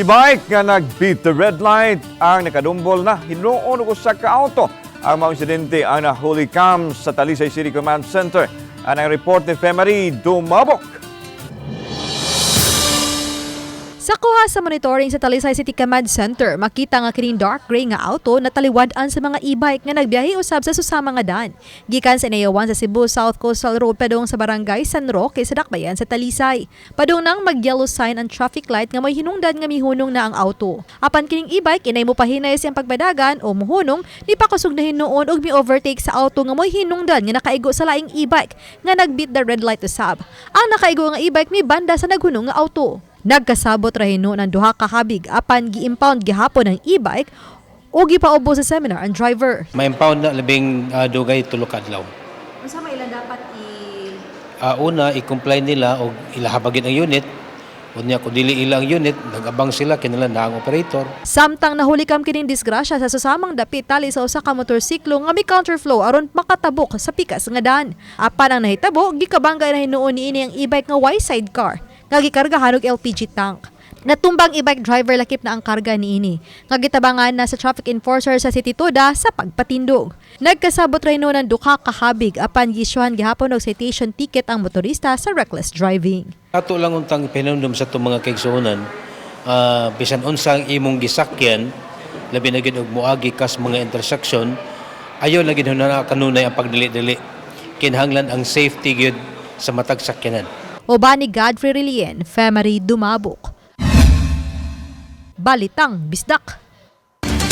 E-bike nga nag-beat the red light ang nakadumbol na hinuon ko sa ka-auto. Ang mga insidente ang nahuli-cam sa Talisay City Command Center. Ang report ni Femery Dumabok. Sa kuha sa monitoring sa Talisay City Command Center, makita nga kining dark gray nga auto na taliwad-an sa mga e-bike nga nagbiyahe usab sa susamang nga daan. Gikan sa inayawan sa Cebu South Coastal Road padung sa barangay San Roque sa Dakbayan sa Talisay. Padung nang mag-yellow sign ang traffic light nga may hinungdan nga mihunong na ang auto. Apan kining e-bike inay mo pahinay siyang pagbadagan o muhunong ni pakusog na hinuon og mi-overtake sa auto nga may hinungdan nga nakaigo sa laing e-bike nga nag-beat the red light usab. Ang nakaigo nga e-bike mi banda sa naghunong nga auto. Nagkasabot rahino ng duha ka habig apan gi-impound gihapon ang e-bike o gipaubo sa seminar ang driver. Ma-impound na labing dugay tulo ka adlaw. Unsa may ilan dapat Una, i-comply nila o ilahabagin ang unit. Unya kung dili ilang unit, nag-abang sila kinahanglan na ang operator. Samtang nahuli-cam kining disgrasya sa susamang dapit tali sa usa ka motorsiklo nga mi-counterflow aron makatabok sa pikas nga daan. Apan ang nahitabo gikabangga na hinuon niini ang e-bike nga Y-sidecar nga gikargahan og LPG tank. Natumbang e-bike driver lakip na ang karga niini. Nga gitabangan na sa traffic enforcer sa City Toda sa pagpatindog. Nagkasabot rayno ng duha ka habig apan gisyuhan gihapon og citation ticket ang motorista sa reckless driving. Ato lang untang pinundom sa itong mga kaigsuonan, bisan unsang imong gisakyan, labi na gid og moagi kas mga intersection, ayaw na gid na kanunay ang pagdili-dili. Kinahanglan ang safety gid sa matag sakyanan. Oba ni Godfrey Relien, Femery Dumabok. Balitang Bisdak.